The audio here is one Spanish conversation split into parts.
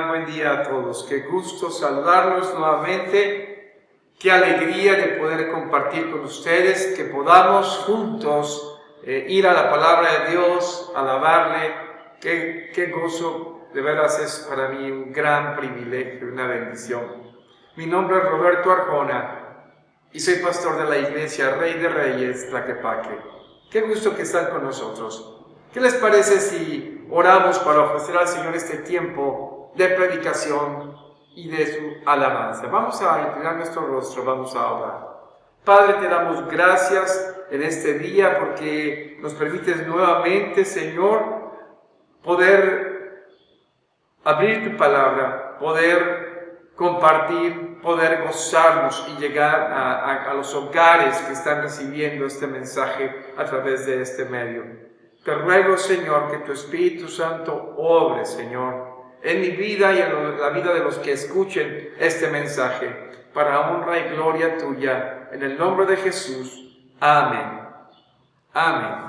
tal? Buen día a todos. Qué gusto saludarlos nuevamente. Qué alegría de poder compartir con ustedes, que podamos juntos ir a la palabra de Dios, alabarle. Qué gozo, de veras es para mí un gran privilegio, una bendición. Mi nombre es Roberto Arjona y soy pastor de la iglesia Rey de Reyes, Tlaquepaque. Qué gusto que están con nosotros. ¿Qué les parece si oramos para ofrecer al Señor este tiempo de predicación y de su alabanza? Vamos a inclinar nuestro rostro, vamos a orar. Padre, te damos gracias en este día porque nos permites nuevamente, Señor, poder abrir tu palabra, poder compartir, poder gozarnos y llegar a los hogares que están recibiendo este mensaje a través de este medio. Te ruego, Señor, que tu Espíritu Santo obre, Señor, en mi vida y en la vida de los que escuchen este mensaje, para honra y gloria tuya, en el nombre de Jesús. Amén. Amén.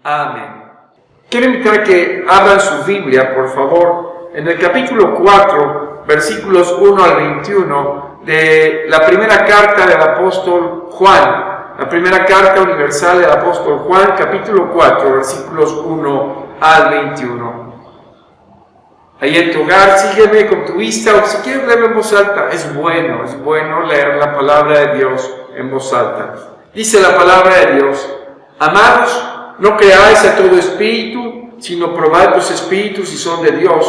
Amén. Quiero invitar a que abran su Biblia, por favor, en el capítulo 4, versículos 1 al 21, de la primera carta del apóstol Juan, la primera carta universal del apóstol Juan, capítulo 4, versículos 1 al 21. Ahí en tu hogar, sígueme con tu vista, o si quieres leerlo en voz alta, es bueno leer la palabra de Dios en voz alta. Dice la palabra de Dios: amados, no creáis a todo espíritu, sino probad los espíritus si son de Dios,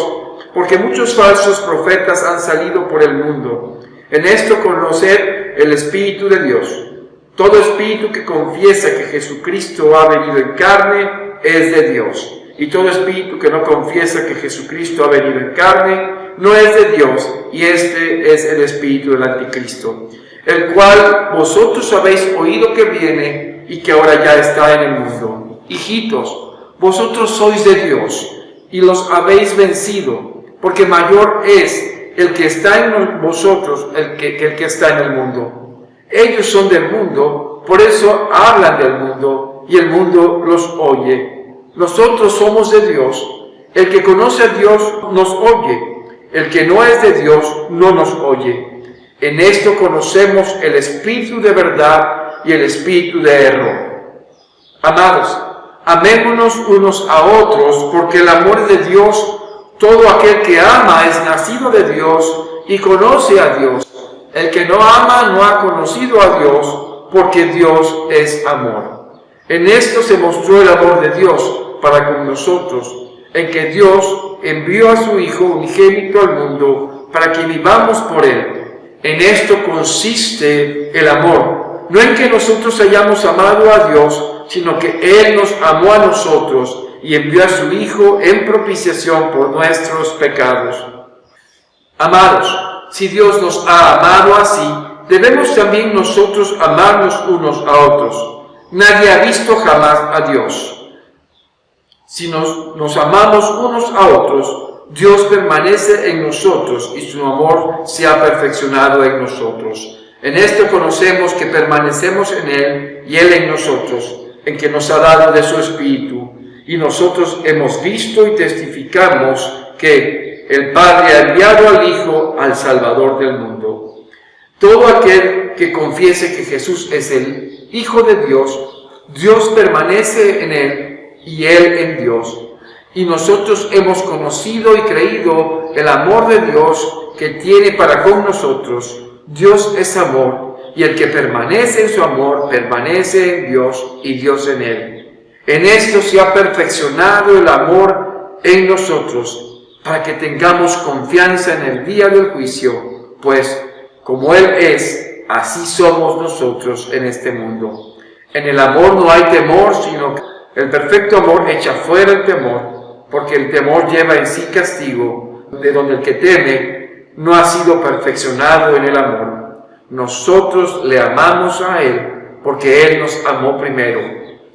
porque muchos falsos profetas han salido por el mundo. En esto conoced el Espíritu de Dios. Todo espíritu que confiesa que Jesucristo ha venido en carne es de Dios. Y todo espíritu que no confiesa que Jesucristo ha venido en carne no es de Dios, y este es el espíritu del anticristo, el cual vosotros habéis oído que viene y que ahora ya está en el mundo. Hijitos, vosotros sois de Dios y los habéis vencido, porque mayor es el que está en vosotros que el que está en el mundo. Ellos son del mundo, por eso hablan del mundo, y el mundo los oye. Nosotros somos de Dios. El que conoce a Dios nos oye. El que no es de Dios no nos oye. En esto conocemos el espíritu de verdad y el espíritu de error. Amados, amémonos unos a otros, porque el amor de Dios, todo aquel que ama es nacido de Dios y conoce a Dios. El que no ama no ha conocido a Dios, porque Dios es amor. En esto se mostró el amor de Dios para con nosotros, en que Dios envió a su Hijo unigénito al mundo para que vivamos por Él. En esto consiste el amor, no en que nosotros hayamos amado a Dios, sino que Él nos amó a nosotros y envió a su Hijo en propiciación por nuestros pecados. Amados, si Dios nos ha amado así, debemos también nosotros amarnos unos a otros. Nadie ha visto jamás a Dios. Si nos amamos unos a otros, Dios permanece en nosotros y su amor se ha perfeccionado en nosotros. En esto conocemos que permanecemos en Él y Él en nosotros, en que nos ha dado de su Espíritu. Y nosotros hemos visto y testificamos que el Padre ha enviado al Hijo, al Salvador del mundo. Todo aquel que confiese que Jesús es el Hijo de Dios, Dios permanece en Él y Él en Dios. Y nosotros hemos conocido y creído el amor de Dios que tiene para con nosotros. Dios es amor, y el que permanece en su amor, permanece en Dios y Dios en él. En esto se ha perfeccionado el amor en nosotros, para que tengamos confianza en el día del juicio, pues como Él es, así somos nosotros en este mundo. En el amor no hay temor, sino que el perfecto amor echa fuera el temor, porque el temor lleva en sí castigo, de donde el que teme no ha sido perfeccionado en el amor. Nosotros le amamos a Él, porque Él nos amó primero.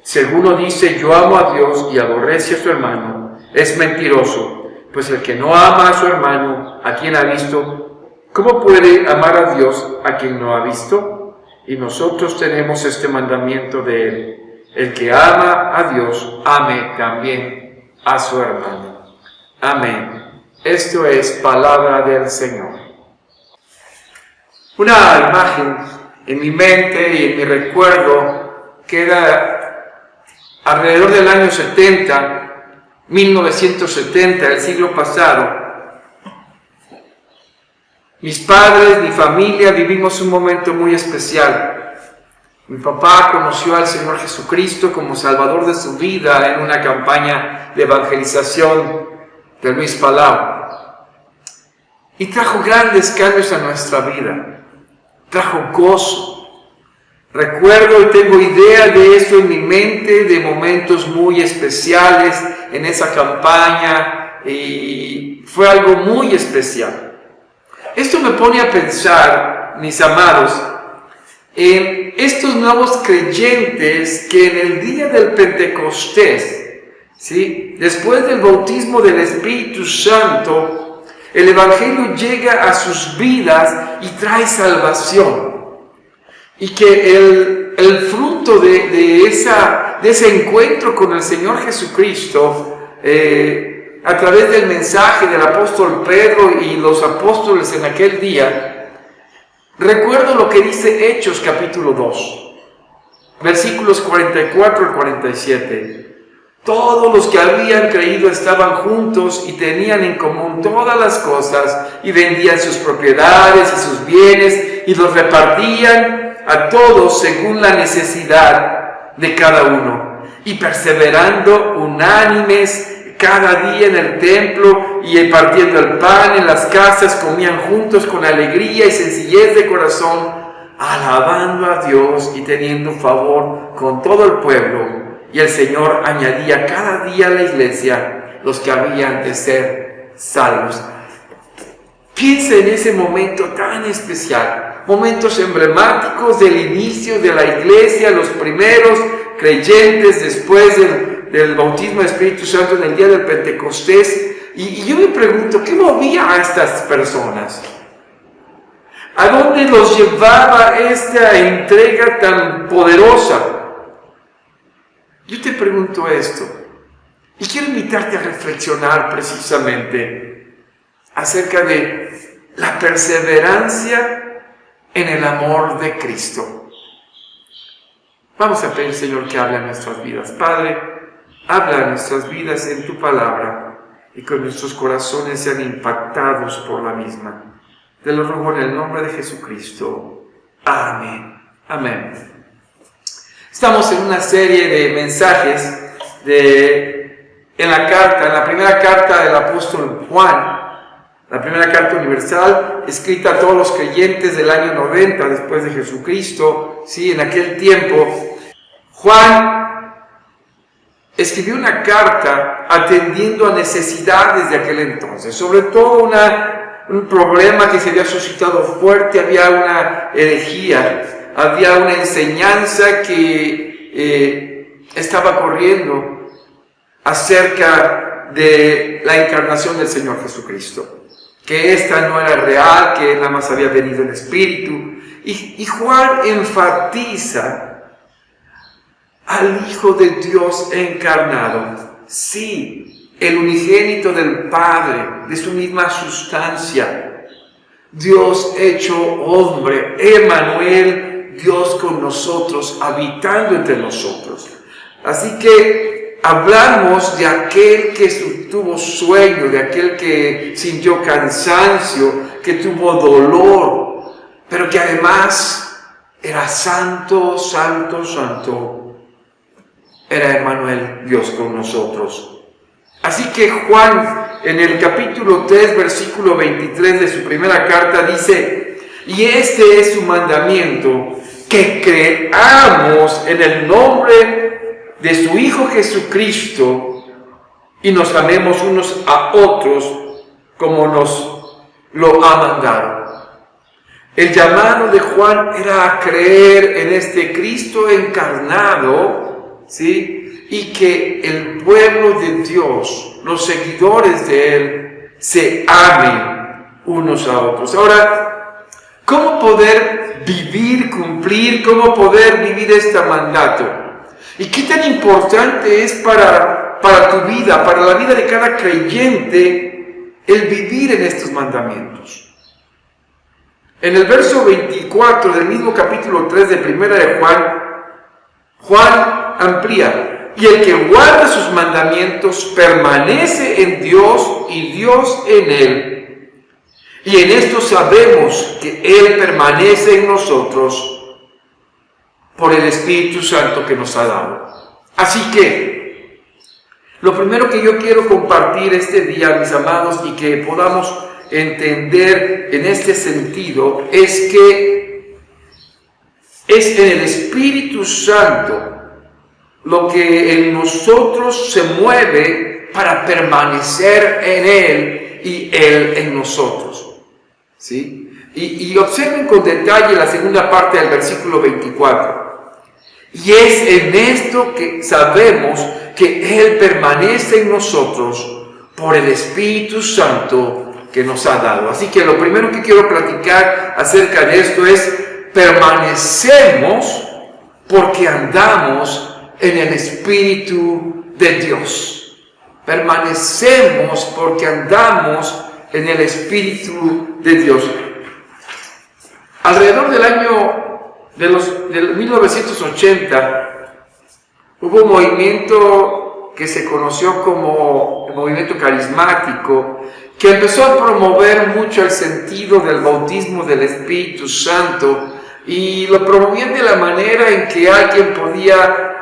Si alguno dice, yo amo a Dios y aborrece a su hermano, es mentiroso, pues el que no ama a su hermano, a quien ha visto, ¿cómo puede amar a Dios a quien no ha visto? Y nosotros tenemos este mandamiento de Él: el que ama a Dios, ame también a su hermano. Amén. Esto es palabra del Señor. Una imagen en mi mente y en mi recuerdo queda alrededor del año 1970, el siglo pasado. Mis padres, mi familia, vivimos un momento muy especial. Mi papá conoció al Señor Jesucristo como Salvador de su vida en una campaña de evangelización de Luis Palau. Y trajo grandes cambios a nuestra vida. Trajo gozo. Recuerdo y tengo idea de eso en mi mente, de momentos muy especiales en esa campaña, y fue algo muy especial. Esto me pone a pensar, mis amados, en estos nuevos creyentes que en el día del Pentecostés, ¿sí?, después del bautismo del Espíritu Santo, el Evangelio llega a sus vidas y trae salvación. Y que el fruto de ese encuentro con el Señor Jesucristo, a través del mensaje del apóstol Pedro y los apóstoles en aquel día, recuerdo lo que dice Hechos capítulo 2, versículos 44 al 47. Todos los que habían creído estaban juntos y tenían en común todas las cosas, y vendían sus propiedades y sus bienes y los repartían a todos según la necesidad de cada uno, y perseverando unánimes cada día en el templo y partiendo el pan en las casas, comían juntos con alegría y sencillez de corazón, alabando a Dios y teniendo favor con todo el pueblo. Y el Señor añadía cada día a la iglesia los que habían de ser salvos. Piensa en ese momento tan especial, momentos emblemáticos del inicio de la iglesia, los primeros creyentes después del bautismo del Espíritu Santo en el día del Pentecostés. Y yo me pregunto, ¿qué movía a estas personas? ¿A dónde los llevaba esta entrega tan poderosa? Yo te pregunto esto, y quiero invitarte a reflexionar precisamente acerca de la perseverancia en el amor de Cristo. Vamos a pedir, Señor, que hable a nuestras vidas. Padre, habla a nuestras vidas en tu palabra, y que nuestros corazones sean impactados por la misma. Te lo ruego en el nombre de Jesucristo. Amén. Amén. Estamos en una serie de mensajes en la primera carta del apóstol Juan, la primera carta universal, escrita a todos los creyentes del año 90 después de Jesucristo. Sí, en aquel tiempo, Juan escribió una carta atendiendo a necesidades de aquel entonces, sobre todo un problema que se había suscitado fuerte. Había una herejía, había una enseñanza que estaba corriendo acerca de la encarnación del Señor Jesucristo, que esta no era real, que Él nada más había venido en espíritu. Y Juan enfatiza al Hijo de Dios encarnado, sí, el unigénito del Padre, de su misma sustancia, Dios hecho hombre, Emmanuel, Dios con nosotros, habitando entre nosotros. Así que hablamos de aquel que tuvo sueño, de aquel que sintió cansancio, que tuvo dolor, pero que además era santo, santo, santo. Era Emmanuel, Dios con nosotros. Así que Juan, en el capítulo 3, versículo 23 de su primera carta, dice: y este es su mandamiento, que creamos en el nombre de su Hijo Jesucristo y nos amemos unos a otros como nos lo ha mandado. El llamado de Juan era a creer en este Cristo encarnado, ¿sí? Y que el pueblo de Dios, los seguidores de Él, se amen unos a otros. Ahora, ¿cómo poder vivir, cumplir, cómo poder vivir este mandato? ¿Y qué tan importante es para tu vida, para la vida de cada creyente, el vivir en estos mandamientos? En el verso 24 del mismo capítulo 3 de Primera de Juan amplía: y el que guarda sus mandamientos permanece en Dios y Dios en él. Y en esto sabemos que Él permanece en nosotros por el Espíritu Santo que nos ha dado. Así que, lo primero que yo quiero compartir este día, mis amados, y que podamos entender en este sentido, es que es en el Espíritu Santo lo que en nosotros se mueve para permanecer en Él y Él en nosotros. ¿Sí? Y observen con detalle la segunda parte del versículo 24. Y es en esto que sabemos que Él permanece en nosotros por el Espíritu Santo que nos ha dado. Así que lo primero que quiero platicar acerca de esto es: permanecemos porque andamos en el Espíritu de Dios. Permanecemos porque andamos en el Espíritu de Dios. Alrededor del año del 1980 hubo un movimiento que se conoció como el movimiento carismático, que empezó a promover mucho el sentido del bautismo del Espíritu Santo, y lo promovían de la manera en que alguien podía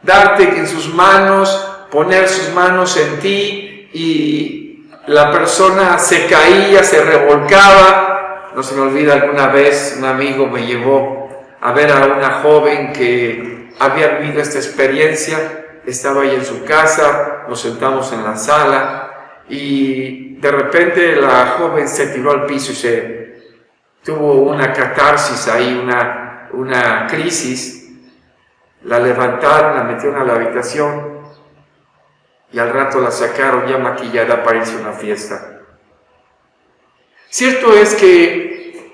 darte en sus manos, poner sus manos en ti, y la persona se caía, se revolcaba. No se me olvida, alguna vez un amigo me llevó a ver a una joven que había vivido esta experiencia. Estaba ahí en su casa, nos sentamos en la sala y de repente la joven se tiró al piso y tuvo una catarsis ahí, una crisis. La levantaron, la metieron a la habitación y al rato la sacaron ya maquillada para irse a una fiesta. Cierto es que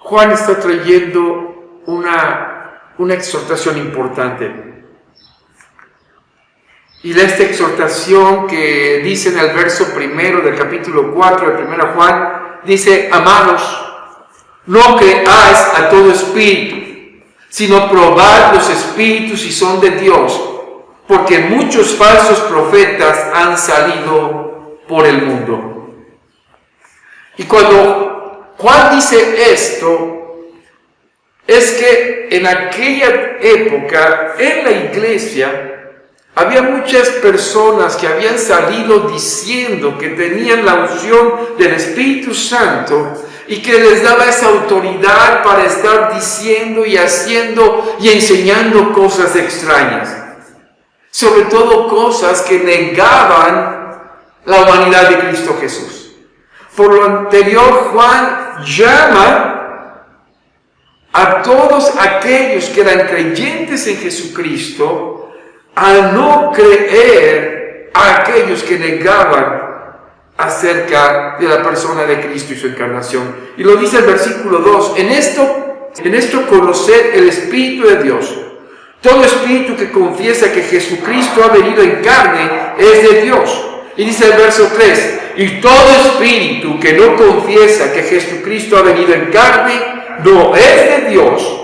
Juan está trayendo una exhortación importante. Y esta exhortación que dice en el verso primero del capítulo 4 de 1 Juan, dice: amados, no creáis a todo espíritu, sino probad los espíritus si son de Dios, porque muchos falsos profetas han salido por el mundo. Y cuando Juan dice esto, es que en aquella época, en la iglesia, había muchas personas que habían salido diciendo que tenían la unción del Espíritu Santo y que les daba esa autoridad para estar diciendo y haciendo y enseñando cosas extrañas. Sobre todo cosas que negaban la humanidad de Cristo Jesús. Por lo anterior, Juan llama a todos aquellos que eran creyentes en Jesucristo a no creer a aquellos que negaban acerca de la persona de Cristo y su encarnación. Y lo dice el versículo 2, en esto conocer el Espíritu de Dios. Todo espíritu que confiesa que Jesucristo ha venido en carne es de Dios. Y dice el verso 3, y todo espíritu que no confiesa que Jesucristo ha venido en carne no es de Dios.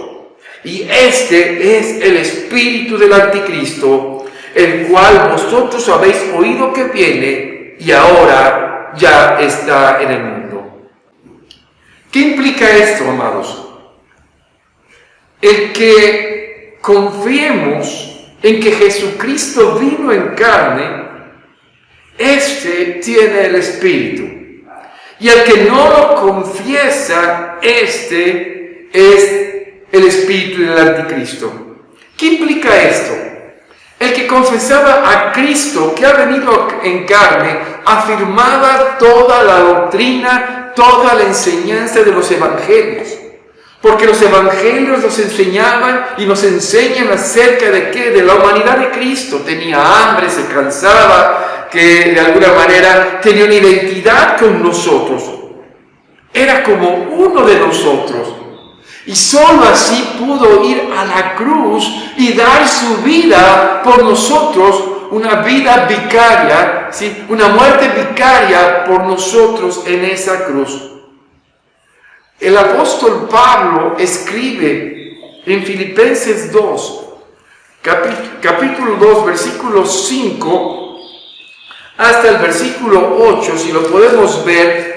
Y este es el espíritu del anticristo, el cual vosotros habéis oído que viene y ahora ya está en el mundo. ¿Qué implica esto, amados? el que confiemos en que Jesucristo vino en carne, este tiene el Espíritu. Y el que no lo confiesa, este es el espíritu del anticristo. ¿Qué implica esto? El que confesaba a Cristo que ha venido en carne, afirmaba toda la doctrina, toda la enseñanza de los evangelios. Porque los evangelios nos enseñaban y nos enseñan acerca de qué, de la humanidad de Cristo. Tenía hambre, se cansaba, que de alguna manera tenía una identidad con nosotros. Era como uno de nosotros. Y solo así pudo ir a la cruz y dar su vida por nosotros, una vida vicaria, ¿sí? Una muerte vicaria por nosotros en esa cruz. El apóstol Pablo escribe en Filipenses 2, capítulo 2, versículo 5, hasta el versículo 8, si lo podemos ver,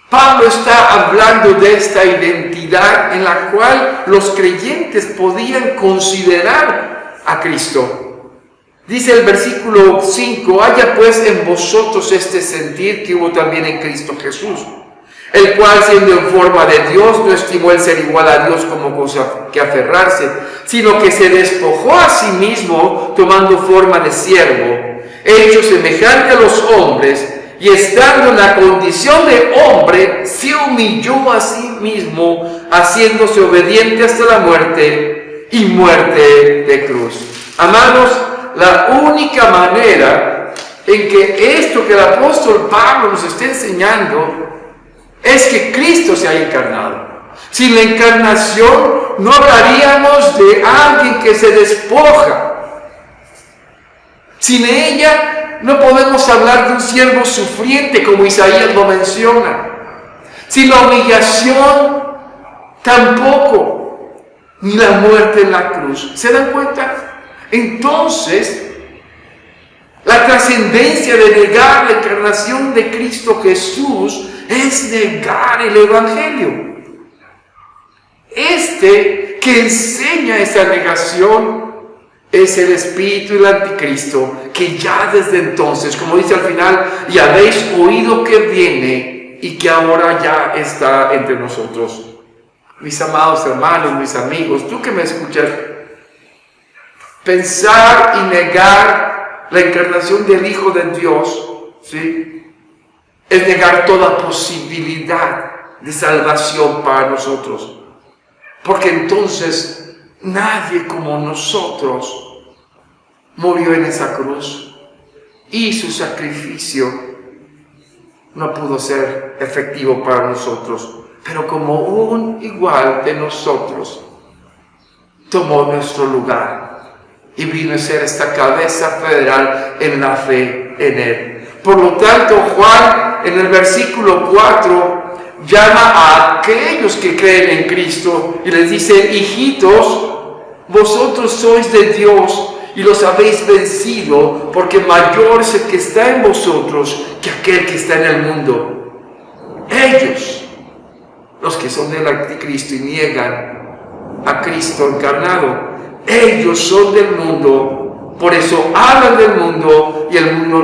Pablo está hablando de esta identidad en la cual los creyentes podían considerar a Cristo. Dice el versículo 5, haya pues en vosotros este sentir que hubo también en Cristo Jesús, el cual siendo en forma de Dios no estimó el ser igual a Dios como cosa que aferrarse, sino que se despojó a sí mismo tomando forma de siervo, hecho semejante a los hombres, y estando en la condición de hombre, se humilló a sí mismo, haciéndose obediente hasta la muerte y muerte de cruz. Amados, la única manera en que esto que el apóstol Pablo nos está enseñando es que Cristo se haya encarnado. Sin la encarnación no hablaríamos de alguien que se despoja. Sin ella no podemos hablar de un siervo sufriente como Isaías lo menciona. Sin la humillación tampoco, ni la muerte en la cruz. ¿Se dan cuenta? Entonces, la trascendencia de negar la encarnación de Cristo Jesús es negar el Evangelio. Este que enseña esa negación es el espíritu del anticristo, que ya desde entonces, como dice al final, y habéis oído que viene y que ahora ya está entre nosotros. Mis amados hermanos, mis amigos, tú que me escuchas, pensar y negar la encarnación del Hijo de Dios, ¿sí?, es negar toda posibilidad de salvación para nosotros. Porque entonces nadie como nosotros murió en esa cruz y su sacrificio no pudo ser efectivo para nosotros. Pero como un igual de nosotros, tomó nuestro lugar y vino a ser esta cabeza federal en la fe en Él. Por lo tanto, Juan en el versículo 4 llama a aquellos que creen en Cristo y les dice: hijitos, vosotros sois de Dios y los habéis vencido, porque mayor es el que está en vosotros que aquel que está en el mundo. Ellos, los que son del anticristo y niegan a Cristo encarnado, ellos son del mundo, por eso hablan del mundo y el mundo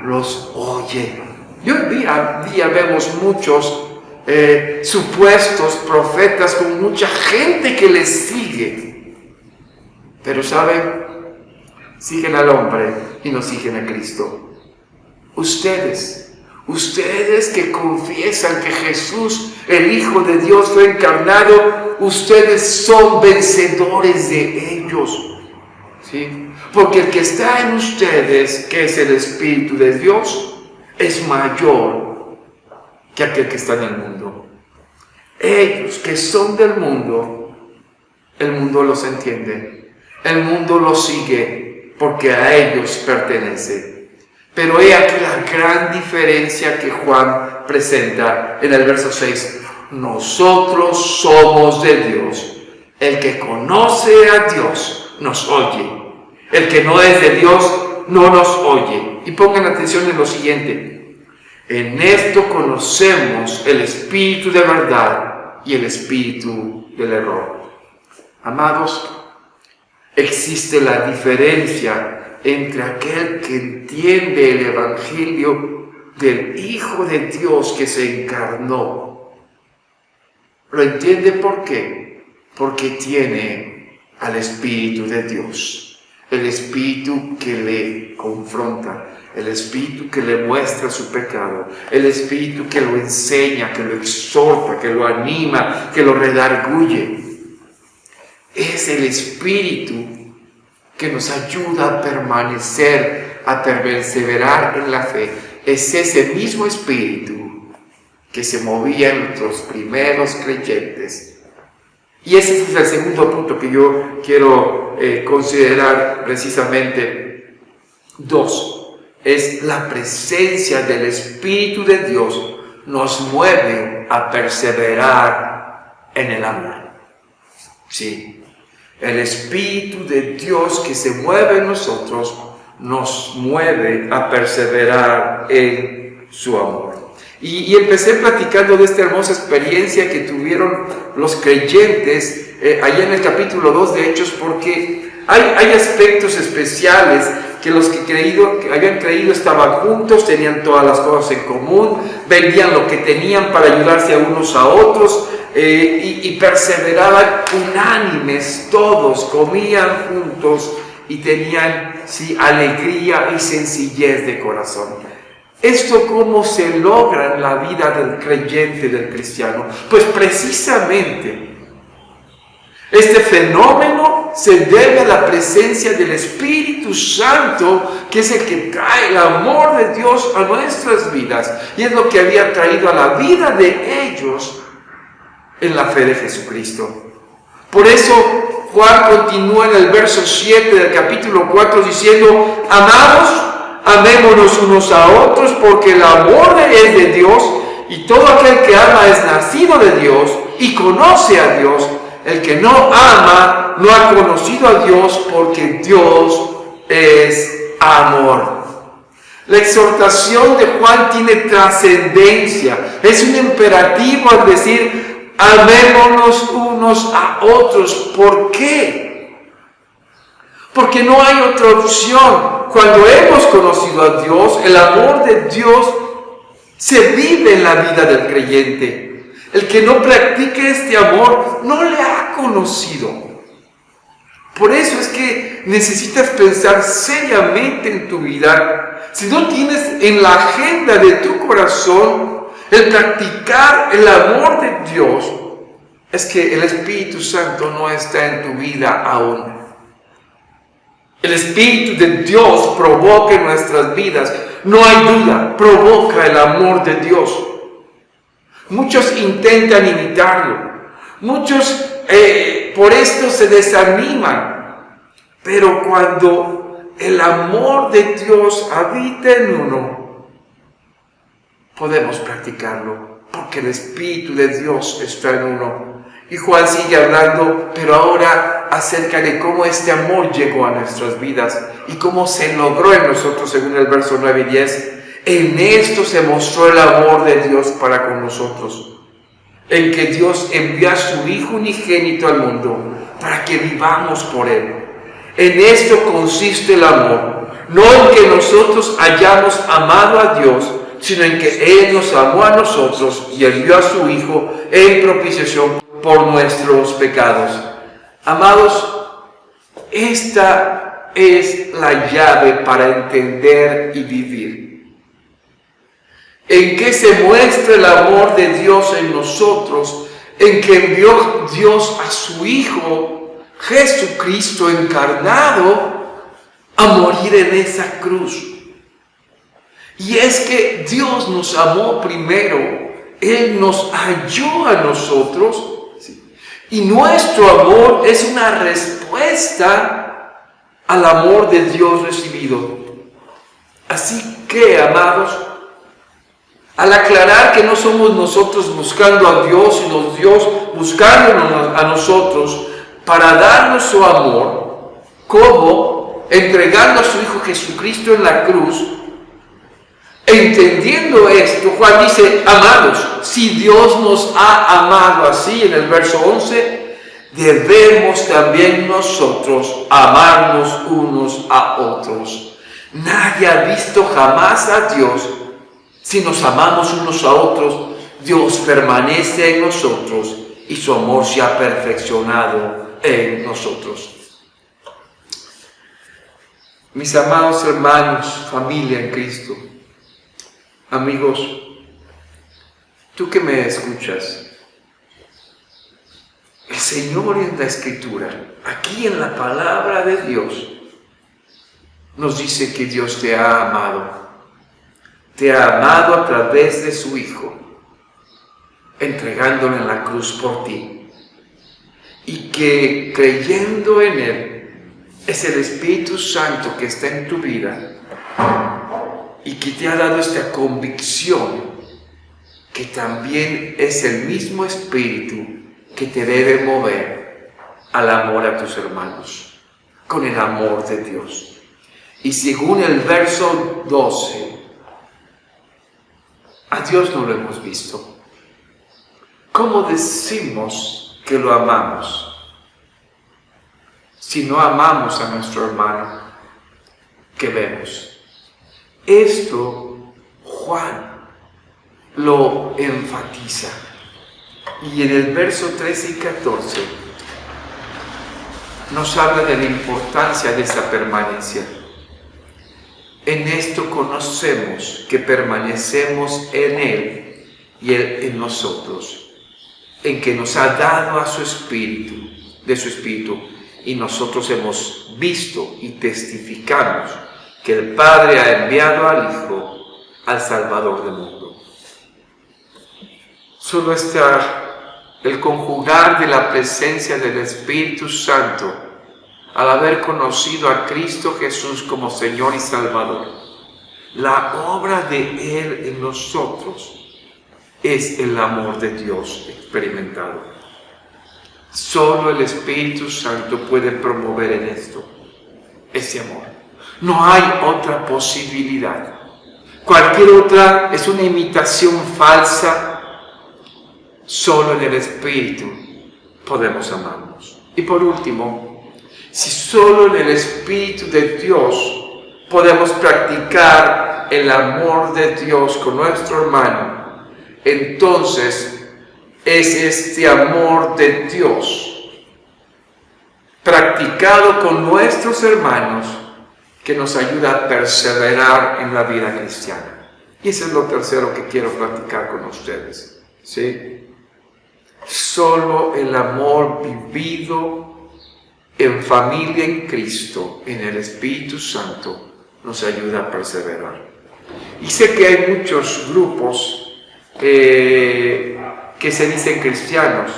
los oye. Y hoy día vemos muchos supuestos profetas con mucha gente que les sigue, pero ¿saben? Siguen al hombre y no siguen a Cristo. Ustedes que confiesan que Jesús, el Hijo de Dios, fue encarnado, ustedes son vencedores de ellos, ¿sí? Porque el que está en ustedes, que es el Espíritu de Dios, es mayor que aquel que está en el mundo. Ellos que son del mundo, el mundo los entiende, el mundo los sigue porque a ellos pertenece. Pero he aquí la gran diferencia que Juan presenta en el verso 6. Nosotros somos de Dios. El que conoce a Dios nos oye. El que no es de Dios no nos oye. Y pongan atención en lo siguiente: en esto conocemos el espíritu de verdad y el espíritu del error. Amados, existe la diferencia entre aquel que entiende el Evangelio del Hijo de Dios que se encarnó. ¿Lo entiende por qué? Porque tiene al Espíritu de Dios, el Espíritu que le confronta, el Espíritu que le muestra su pecado, el Espíritu que lo enseña, que lo exhorta, que lo anima, que lo redarguye. Es el Espíritu que nos ayuda a permanecer, a perseverar en la fe. Es ese mismo Espíritu que se movía en los primeros creyentes. Y ese es el segundo punto que yo quiero considerar precisamente. 2. Es la presencia del Espíritu de Dios nos mueve a perseverar en el amor. Sí. El Espíritu de Dios que se mueve en nosotros nos mueve a perseverar en su amor. Y empecé platicando de esta hermosa experiencia que tuvieron los creyentes allá en el capítulo 2 de Hechos, porque hay aspectos especiales que los que habían creído estaban juntos, tenían todas las cosas en común, vendían lo que tenían para ayudarse a unos a otros, y perseveraban unánimes, todos comían juntos y tenían alegría y sencillez de corazón. ¿Esto cómo se logra en la vida del creyente, del cristiano? Pues precisamente este fenómeno se debe a la presencia del Espíritu Santo, que es el que trae el amor de Dios a nuestras vidas, y es lo que había traído a la vida de ellos en la fe de Jesucristo. Por eso Juan continúa en el verso 7 del capítulo 4 diciendo: amados, amémonos unos a otros, porque el amor es de Dios, y todo aquel que ama es nacido de Dios y conoce a Dios. El que no ama no ha conocido a Dios, porque Dios es amor. La exhortación de Juan tiene trascendencia, es un imperativo al decir: amémonos unos a otros. ¿Por qué? Porque no hay otra opción. Cuando hemos conocido a Dios, el amor de Dios se vive en la vida del creyente. El que no practique este amor no le ha conocido. Por eso es que necesitas pensar seriamente en tu vida. Si no tienes en la agenda de tu corazón el practicar el amor de Dios, es que el Espíritu Santo no está en tu vida aún. El Espíritu de Dios provoca en nuestras vidas, no hay duda, provoca el amor de Dios. Muchos intentan imitarlo, muchos por esto se desaniman, pero cuando el amor de Dios habita en uno, podemos practicarlo, porque el Espíritu de Dios está en uno. Y Juan sigue hablando, pero ahora acerca de cómo este amor llegó a nuestras vidas y cómo se logró en nosotros, según el verso 9 y 10. En esto se mostró el amor de Dios para con nosotros, en que Dios envió a su Hijo unigénito al mundo para que vivamos por Él. En esto consiste el amor, no en que nosotros hayamos amado a Dios, sino en que Él nos amó a nosotros y envió a su Hijo en propiciación por nuestros pecados. Amados, esta es la llave para entender y vivir. ¿En qué se muestra el amor de Dios en nosotros? En que envió Dios a su Hijo, Jesucristo encarnado, a morir en esa cruz. Y es que Dios nos amó primero, Él nos halló a nosotros, y nuestro amor es una respuesta al amor de Dios recibido. Así que, amados, al aclarar que no somos nosotros buscando a Dios, sino Dios buscándonos a nosotros para darnos su amor, ¿cómo? Entregando a su Hijo Jesucristo en la cruz. Entendiendo esto, Juan dice: amados, si Dios nos ha amado así, en el verso 11, debemos también nosotros amarnos unos a otros. Nadie ha visto jamás a Dios. Si nos amamos unos a otros, Dios permanece en nosotros y su amor se ha perfeccionado en nosotros. Mis amados hermanos, familia en Cristo, amigos, tú que me escuchas, el Señor en la Escritura, aquí en la palabra de Dios, nos dice que Dios te ha amado. Te ha amado a través de su Hijo, entregándolo en la cruz por ti. Y que creyendo en Él, es el Espíritu Santo que está en tu vida y que te ha dado esta convicción que también es el mismo Espíritu que te debe mover al amor a tus hermanos, con el amor de Dios. Y según el verso 12, a Dios no lo hemos visto. ¿Cómo decimos que lo amamos si no amamos a nuestro hermano que vemos? Esto Juan lo enfatiza. Y en el verso 13 y 14 nos habla de la importancia de esa permanencia. En esto conocemos que permanecemos en Él y Él en nosotros, en que nos ha dado a su Espíritu, de su Espíritu, y nosotros hemos visto y testificamos que el Padre ha enviado al Hijo, al Salvador del mundo. Solo está el conjugar de la presencia del Espíritu Santo al haber conocido a Cristo Jesús como Señor y Salvador. La obra de Él en nosotros es el amor de Dios experimentado. Solo el Espíritu Santo puede promover en esto ese amor. No hay otra posibilidad. Cualquier otra es una imitación falsa. Solo en el Espíritu podemos amarnos. Y por último, si solo en el Espíritu de Dios podemos practicar el amor de Dios con nuestro hermano, entonces es este amor de Dios practicado con nuestros hermanos que nos ayuda a perseverar en la vida cristiana. Y eso es lo tercero que quiero platicar con ustedes, ¿sí? Solo el amor vivido en familia en Cristo, en el Espíritu Santo, nos ayuda a perseverar. Y sé que hay muchos grupos que se dicen cristianos,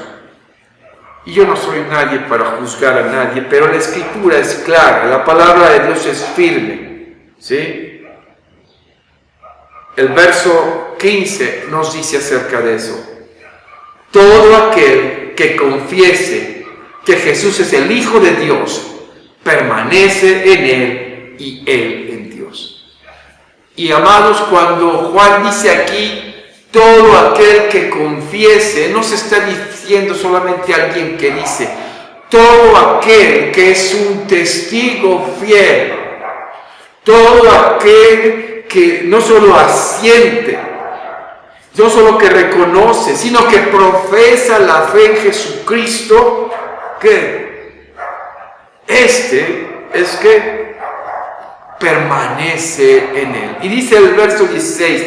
y yo no soy nadie para juzgar a nadie, pero la Escritura es clara, la palabra de Dios es firme, ¿sí? El verso 15 nos dice acerca de eso. Todo aquel que confiese que Jesús es el Hijo de Dios, permanece en Él y Él en Dios. Y amados, cuando Juan dice aquí, todo aquel que confiese, no se está diciendo solamente alguien que dice, todo aquel que es un testigo fiel, todo aquel que no solo asiente, no solo que reconoce, sino que profesa la fe en Jesucristo, que este es que permanece en Él. Y dice el verso 16,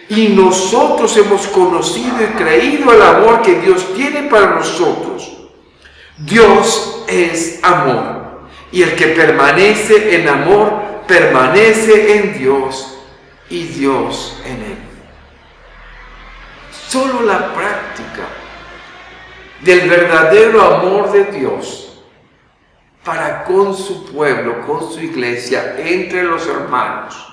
y nosotros hemos conocido y creído el amor que Dios tiene para nosotros. Dios es amor, y el que permanece en amor, permanece en Dios y Dios en él. Solo la práctica del verdadero amor de Dios para con su pueblo, con su iglesia, entre los hermanos,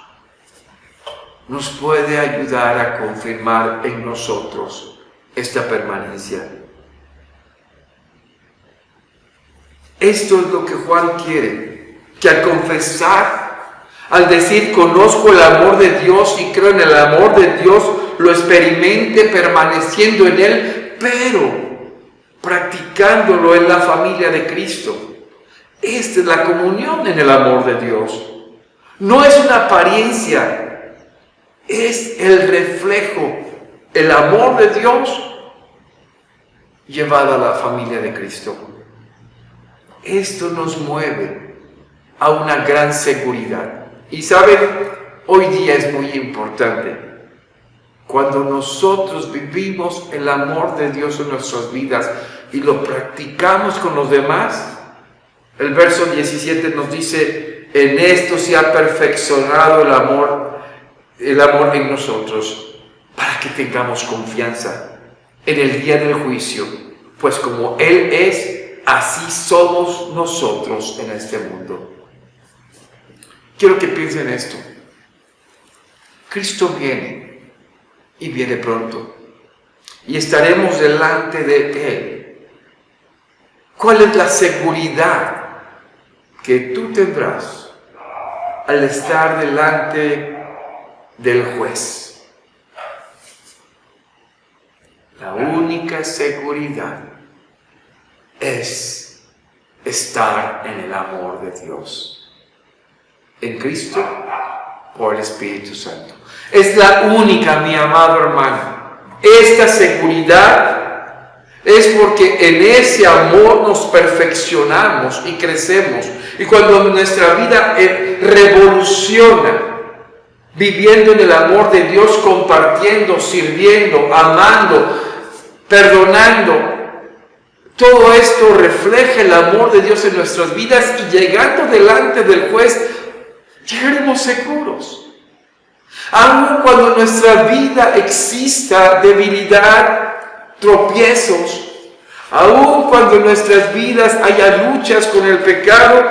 nos puede ayudar a confirmar en nosotros esta permanencia. Esto es lo que Juan quiere, que al confesar, al decir conozco el amor de Dios y creo en el amor de Dios, lo experimente permaneciendo en Él, pero practicándolo en la familia de Cristo. Esta es la comunión en el amor de Dios. No es una apariencia, es el reflejo, el amor de Dios llevado a la familia de Cristo. Esto nos mueve a una gran seguridad. Y saben, hoy día es muy importante. Cuando nosotros vivimos el amor de Dios en nuestras vidas y lo practicamos con los demás, el verso 17 nos dice, en esto se ha perfeccionado el amor en nosotros, para que tengamos confianza en el día del juicio, pues como Él es, así somos nosotros en este mundo. Quiero que piensen esto. Cristo viene y viene pronto, y estaremos delante de Él. ¿Cuál es la seguridad que tú tendrás al estar delante del juez? La única seguridad es estar en el amor de Dios, en Cristo, por el Espíritu Santo. Es la única, mi amado hermano. Esta seguridad es porque en ese amor nos perfeccionamos y crecemos. Y cuando nuestra vida revoluciona, viviendo en el amor de Dios, compartiendo, sirviendo, amando, perdonando, todo esto refleja el amor de Dios en nuestras vidas, y llegando delante del juez, llegaremos seguros. Aun cuando en nuestra vida exista debilidad, tropiezos, aun cuando en nuestras vidas haya luchas con el pecado,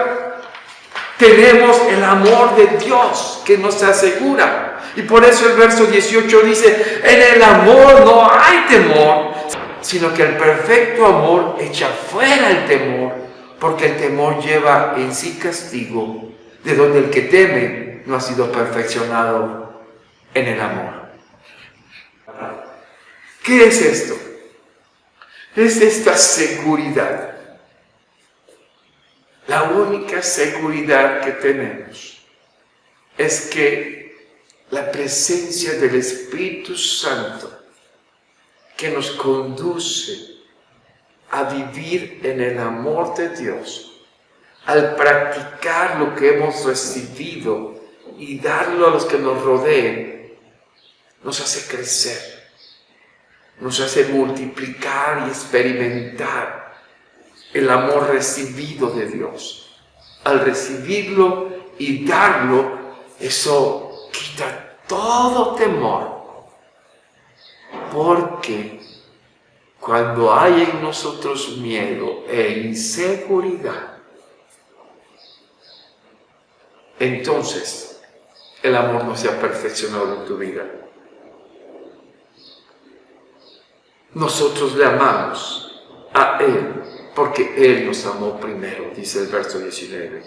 tenemos el amor de Dios que nos asegura. Y por eso el verso 18 dice, en el amor no hay temor, sino que el perfecto amor echa fuera el temor, porque el temor lleva en sí castigo, de donde el que teme no ha sido perfeccionado en el amor. ¿Qué es esto? Es esta seguridad. La única seguridad que tenemos es que la presencia del Espíritu Santo, que nos conduce a vivir en el amor de Dios, al practicar lo que hemos recibido y darlo a los que nos rodeen, nos hace crecer, nos hace multiplicar y experimentar el amor recibido de Dios. Al recibirlo y darlo, eso quita todo temor, porque cuando hay en nosotros miedo e inseguridad, entonces el amor no se ha perfeccionado en tu vida. Nosotros le amamos a Él porque Él nos amó primero, dice el verso 19.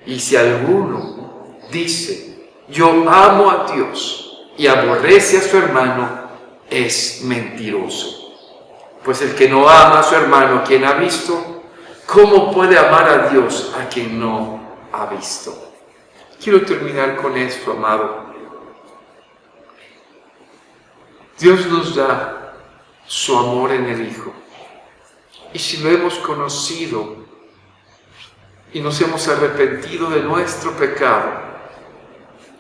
Y si alguno dice, yo amo a Dios y aborrece a su hermano, es mentiroso. Pues el que no ama a su hermano a quien ha visto, ¿cómo puede amar a Dios a quien no ha visto? Quiero terminar con esto, amado. Dios nos da su amor en el Hijo. Y si lo hemos conocido y nos hemos arrepentido de nuestro pecado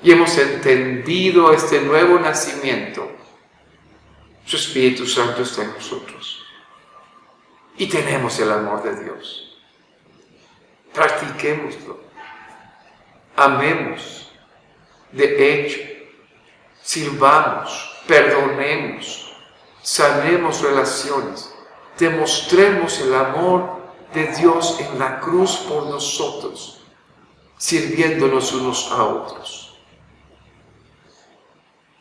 y hemos entendido este nuevo nacimiento, su Espíritu Santo está en nosotros y tenemos el amor de Dios. Practiquémoslo, amemos, de hecho, sirvamos, perdonemos, sanemos relaciones, demostremos el amor de Dios en la cruz por nosotros, sirviéndonos unos a otros.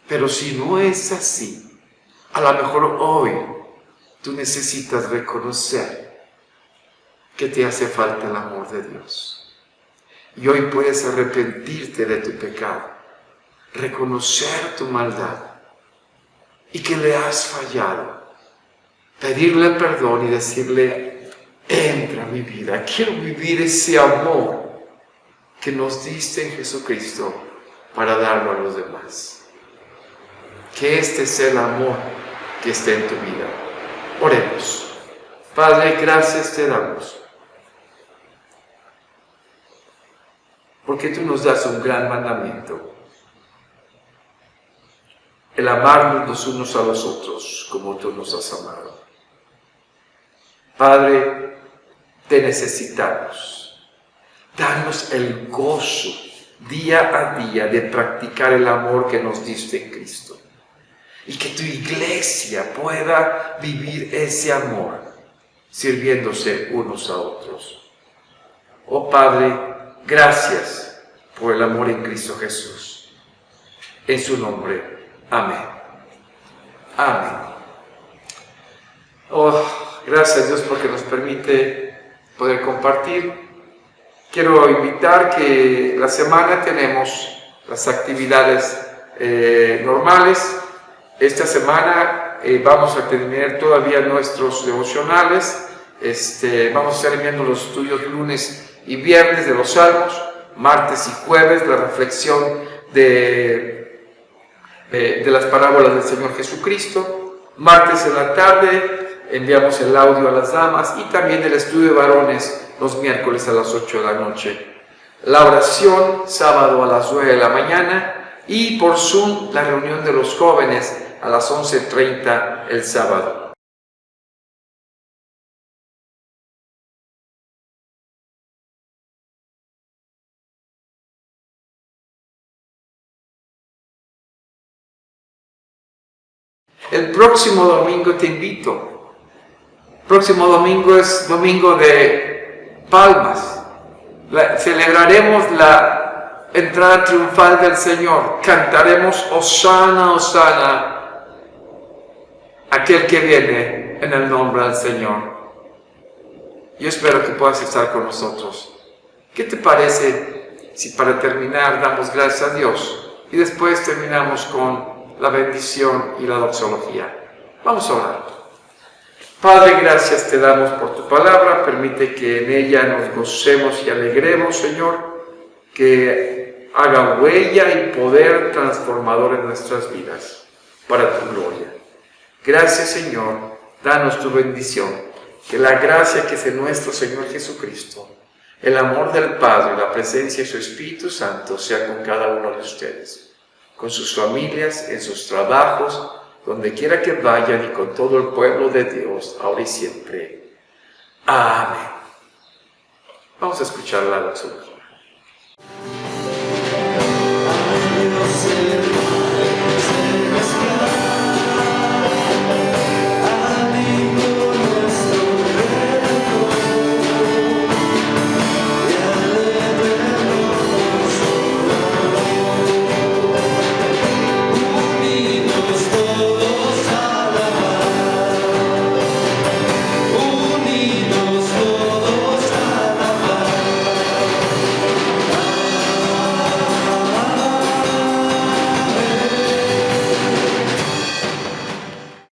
Pero si no es así, a lo mejor hoy tú necesitas reconocer que te hace falta el amor de Dios. Y hoy puedes arrepentirte de tu pecado, reconocer tu maldad y que le has fallado, pedirle perdón y decirle, entra a mi vida, quiero vivir ese amor que nos diste en Jesucristo para darlo a los demás. Que este sea el amor que esté en tu vida. Oremos. Padre, gracias te damos, porque tú nos das un gran mandamiento, el amarnos los unos a los otros como tú nos has amado. Padre, te necesitamos. Danos el gozo día a día de practicar el amor que nos diste en Cristo. Y que tu iglesia pueda vivir ese amor, sirviéndose unos a otros. Oh Padre, gracias por el amor en Cristo Jesús. En su nombre, amén. Amén. Oh, gracias a Dios porque nos permite poder compartir. Quiero invitar que la semana tenemos las actividades normales. Esta semana vamos a tener todavía nuestros devocionales. Vamos a estar enviando los estudios lunes y viernes de los Salmos, martes y jueves la reflexión de las parábolas del Señor Jesucristo. Martes en la tarde enviamos el audio a las damas y también el estudio de varones los miércoles a las 8 de la noche. La oración sábado a las 9 de la mañana y por Zoom la reunión de los jóvenes a las 11:30 el sábado. El próximo domingo te invito. El próximo domingo es domingo de Palmas. Celebraremos la entrada triunfal del Señor. Cantaremos Hosana, Hosana, aquel que viene en el nombre del Señor. Yo espero que puedas estar con nosotros. ¿Qué te parece si para terminar damos gracias a Dios y después terminamos con la bendición y la doxología? Vamos a orar. Padre, gracias te damos por tu palabra. Permite que en ella nos gocemos y alegremos, Señor, que haga huella y poder transformador en nuestras vidas para tu gloria. Gracias, Señor, danos tu bendición, que la gracia que es de nuestro Señor Jesucristo, el amor del Padre, la presencia de su Espíritu Santo sea con cada uno de ustedes, con sus familias, en sus trabajos, donde quiera que vayan y con todo el pueblo de Dios, ahora y siempre. Amén. Vamos a escuchar la doxología.